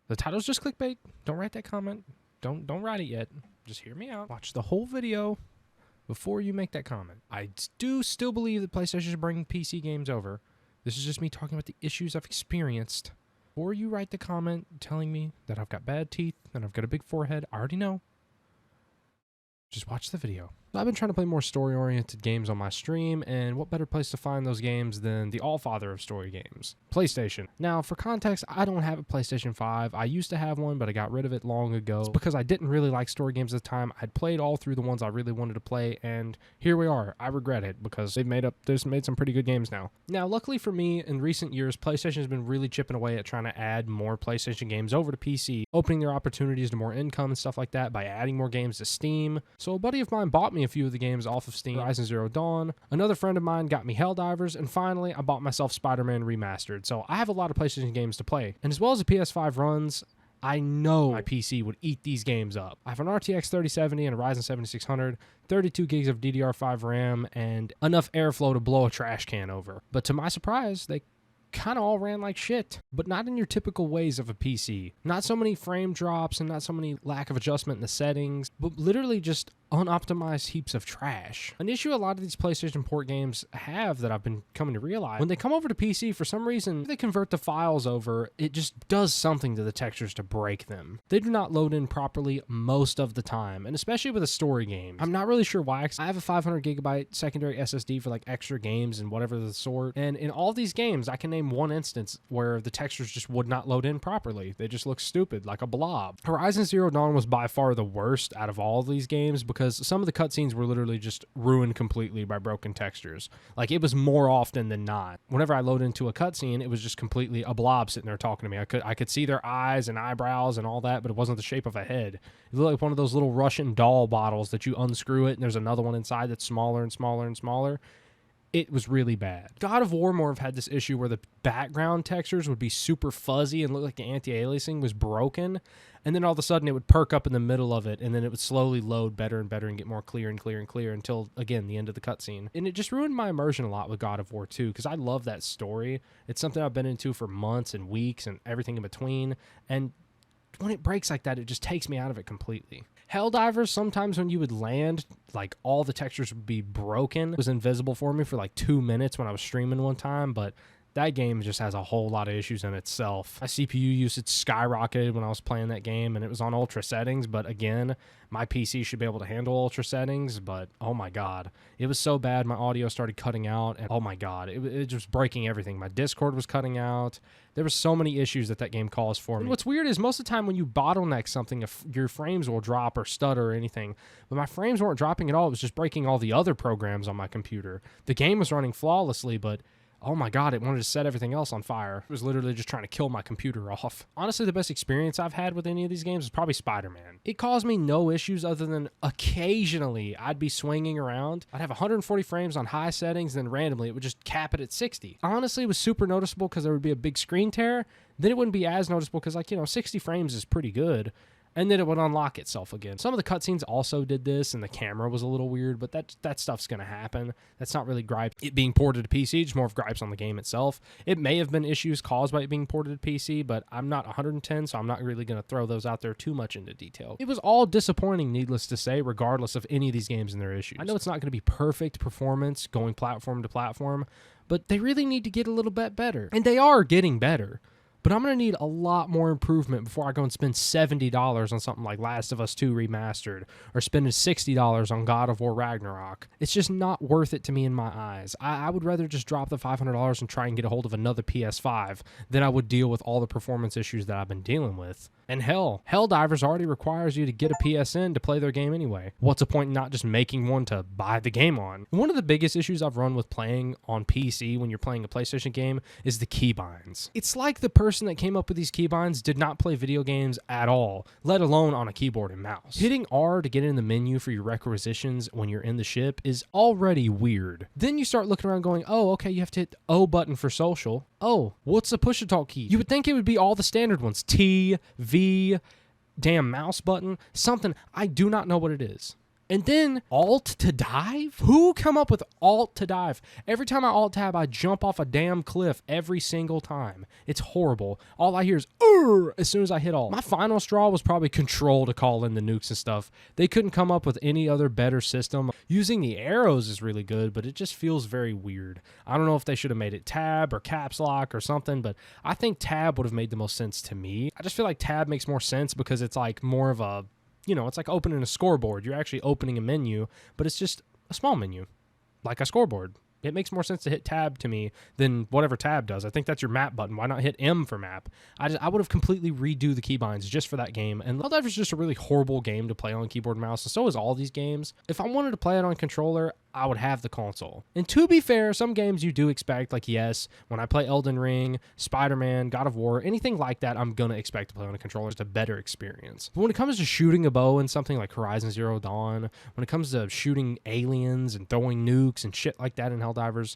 The title's just clickbait. Don't write that comment. Don't write it yet. Just hear me out. Watch the whole video before you make that comment. I do still believe that PlayStation should bring PC games over. This is just me talking about the issues I've experienced. Before you write the comment telling me that I've got bad teeth and I've got a big forehead, I already know. Just watch the video. I've been trying to play more story-oriented games on my stream, and what better place to find those games than the all-father of story games, PlayStation. Now, for context, I don't have a PlayStation 5. I used to have one, but I got rid of it long ago. It's because I didn't really like story games at the time. I'd played all through the ones I really wanted to play, and here we are. I regret it because they've made some pretty good games now. Now, luckily for me, in recent years, PlayStation has been really chipping away at trying to add more PlayStation games over to PC, opening their opportunities to more income and stuff like that by adding more games to Steam. So a buddy of mine bought me a few of the games off of Steam. Horizon Zero Dawn. Another friend of mine got me Helldivers, and finally I bought myself Spiderman Remastered. So I have a lot of PlayStation games to play. And as well as the PS5 runs, I know my PC would eat these games up. I have an RTX 3070 and a Ryzen 7600, 32 gigs of DDR5 RAM, and enough airflow to blow a trash can over. But to my surprise, they kind of all ran like shit, but not in your typical ways of a PC. Not so many frame drops and not so many lack of adjustment in the settings, but literally just unoptimized heaps of trash. An issue a lot of these PlayStation port games have that I've been coming to realize, when they come over to PC, for some reason, they convert the files over, it just does something to the textures to break them. They do not load in properly most of the time, and especially with a story game. I'm not really sure why, 'cause I have a 500 gigabyte secondary SSD for like extra games and whatever the sort, and in all these games, I can name one instance where the textures just would not load in properly. They just look stupid, like a blob. Horizon Zero Dawn was by far the worst out of all of these games because some of the cutscenes were literally just ruined completely by broken textures. Like, it was more often than not. Whenever I load into a cutscene, it was just completely a blob sitting there talking to me. I could see their eyes and eyebrows and all that, but it wasn't the shape of a head. It looked like one of those little Russian doll bottles that you unscrew it and there's another one inside that's smaller and smaller and smaller. It was really bad. God of War more have had this issue where the background textures would be super fuzzy and look like the anti-aliasing was broken, and then all of a sudden it would perk up in the middle of it, and then it would slowly load better and better and get more clear and clear and clear until, again, the end of the cutscene. And it just ruined my immersion a lot with God of War 2, because I love that story. It's something I've been into for months and weeks and everything in between, and when it breaks like that, it just takes me out of it completely. Helldivers, sometimes when you would land, like, all the textures would be broken. It was invisible for me for like 2 minutes when I was streaming one time, but that game just has a whole lot of issues in itself. My CPU usage skyrocketed when I was playing that game, and it was on ultra settings, but again, my PC should be able to handle ultra settings, but oh my god. It was so bad, my audio started cutting out, and oh my god, it was just breaking everything. My Discord was cutting out. There were so many issues that game caused for me. And what's weird is most of the time when you bottleneck something, your frames will drop or stutter or anything, but my frames weren't dropping at all. It was just breaking all the other programs on my computer. The game was running flawlessly, but oh my god, it wanted to set everything else on fire. It was literally just trying to kill my computer off. Honestly, the best experience I've had with any of these games is probably Spider-Man. It caused me no issues other than occasionally I'd be swinging around. I'd have 140 frames on high settings, then randomly it would just cap it at 60. Honestly, it was super noticeable because there would be a big screen tear. Then it wouldn't be as noticeable because, like, 60 frames is pretty good. And then it would unlock itself again. Some of the cutscenes also did this, and the camera was a little weird, but that stuff's going to happen. That's not really gripes. It being ported to PC, it's more of gripes on the game itself. It may have been issues caused by it being ported to PC, but I'm not 110, so I'm not really going to throw those out there too much into detail. It was all disappointing, needless to say, regardless of any of these games and their issues. I know it's not going to be perfect performance going platform to platform, but they really need to get a little bit better. And they are getting better. But I'm going to need a lot more improvement before I go and spend $70 on something like Last of Us 2 Remastered or spending $60 on God of War Ragnarok. It's just not worth it to me in my eyes. I would rather just drop the $500 and try and get a hold of another PS5 than I would deal with all the performance issues that I've been dealing with. And hell, Helldivers already requires you to get a PSN to play their game anyway. What's the point in not just making one to buy the game on? One of the biggest issues I've run with playing on PC when you're playing a PlayStation game is the keybinds. It's like the person that came up with these keybinds did not play video games at all, let alone on a keyboard and mouse. Hitting R to get in the menu for your requisitions when you're in the ship is already weird. Then you start looking around going, oh, okay, you have to hit the O button for social. Oh, what's the push-to-talk key? You would think it would be all the standard ones. T, V, damn mouse button, something. I do not know what it is. And then alt to dive? Who come up with alt to dive? Every time I alt tab, I jump off a damn cliff every single time. It's horrible. All I hear is, as soon as I hit alt. My final straw was probably control to call in the nukes and stuff. They couldn't come up with any other better system. Using the arrows is really good, but it just feels very weird. I don't know if they should have made it tab or caps lock or something, but I think tab would have made the most sense to me. I just feel like tab makes more sense because it's like more of a, you know, it's like opening a scoreboard. You're actually opening a menu, but it's just a small menu, like a scoreboard. It makes more sense to hit tab to me than whatever tab does. I think that's your map button. Why not hit M for map? I would have completely redo the keybinds just for that game. And Helldivers is just a really horrible game to play on keyboard and mouse, and so is all these games. If I wanted to play it on controller, I would have the console. And to be fair, some games you do expect, like yes, when I play Elden Ring, Spiderman, God of War, anything like that, I'm going to expect to play on a controller. It's a better experience. But when it comes to shooting a bow in something like Horizon Zero Dawn, when it comes to shooting aliens and throwing nukes and shit like that in Helldivers,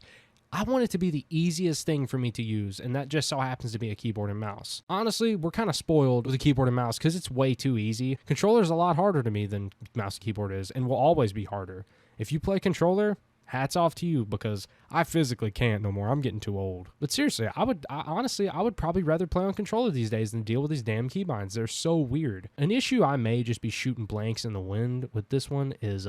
I want it to be the easiest thing for me to use, and that just so happens to be a keyboard and mouse. Honestly, we're kind of spoiled with a keyboard and mouse because it's way too easy. Controller's a lot harder to me than mouse and keyboard is, and will always be harder. If you play controller, hats off to you, because I physically can't no more. I'm getting too old. But seriously, honestly, I would probably rather play on controller these days than deal with these damn keybinds. They're so weird. An issue I may just be shooting blanks in the wind with this one is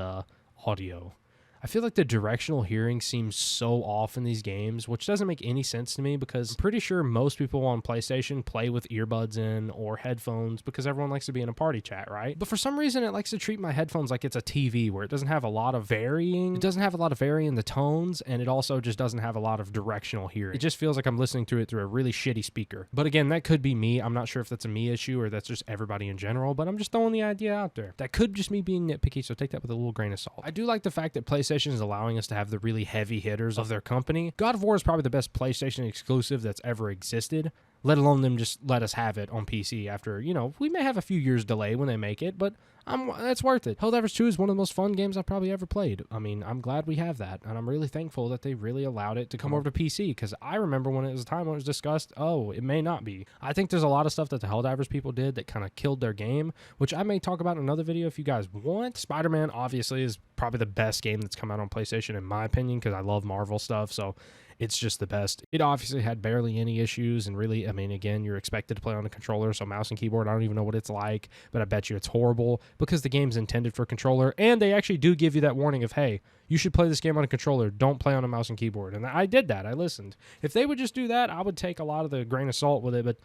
audio. I feel like the directional hearing seems so off in these games, which doesn't make any sense to me because I'm pretty sure most people on PlayStation play with earbuds in or headphones because everyone likes to be in a party chat, right? But for some reason, it likes to treat my headphones like it's a TV where it doesn't have a lot of varying. It doesn't have a lot of varying in the tones, and it also just doesn't have a lot of directional hearing. It just feels like I'm listening to it through a really shitty speaker. But again, that could be me. I'm not sure if that's a me issue or that's just everybody in general, but I'm just throwing the idea out there. That could just me being nitpicky, so take that with a little grain of salt. I do like the fact that PlayStation is allowing us to have the really heavy hitters of their company. God of War is probably the best PlayStation exclusive that's ever existed, let alone them just let us have it on PC after, you know, we may have a few years delay when they make it, but it's worth it. Helldivers 2 is one of the most fun games I've probably ever played. I mean, I'm glad we have that, and I'm really thankful that they really allowed it to come over to PC, because I remember when it was a time when it was discussed, oh, it may not be. I think there's a lot of stuff that the Helldivers people did that kind of killed their game, which I may talk about in another video if you guys want. Spider-Man, obviously, is probably the best game that's come out on PlayStation, in my opinion, because I love Marvel stuff, so it's just the best. It obviously had barely any issues, and really, I mean, again, you're expected to play on a controller, so mouse and keyboard, I don't even know what it's like, but I bet you it's horrible because the game's intended for controller, and they actually do give you that warning of, hey, you should play this game on a controller, don't play on a mouse and keyboard, and I did that. I listened. If they would just do that, I would take a lot of the grain of salt with it, but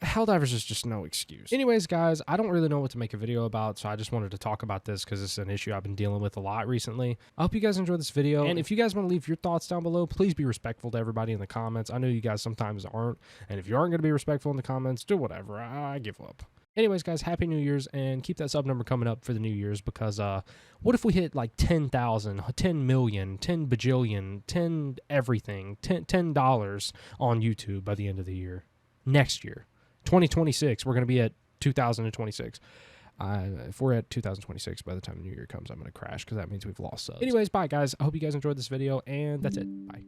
Helldivers is just no excuse. Anyways, guys, I don't really know what to make a video about, so I just wanted to talk about this because it's an issue I've been dealing with a lot recently. I hope you guys enjoyed this video, and if you guys want to leave your thoughts down below, please be respectful to everybody in the comments. I know you guys sometimes aren't, and if you aren't going to be respectful in the comments, do whatever. I give up. Anyways, guys, Happy New Year's, and keep that sub number coming up for the New Year's, because what if we hit like 10,000, 10 million, 10 bajillion, 10 everything, $10 on YouTube by the end of the year? Next year. 2026, we're going to be at 2026. If we're at 2026 by the time the new year comes, I'm going to crash because that means we've lost subs. Anyways, bye, guys. I hope you guys enjoyed this video, and that's it. Bye.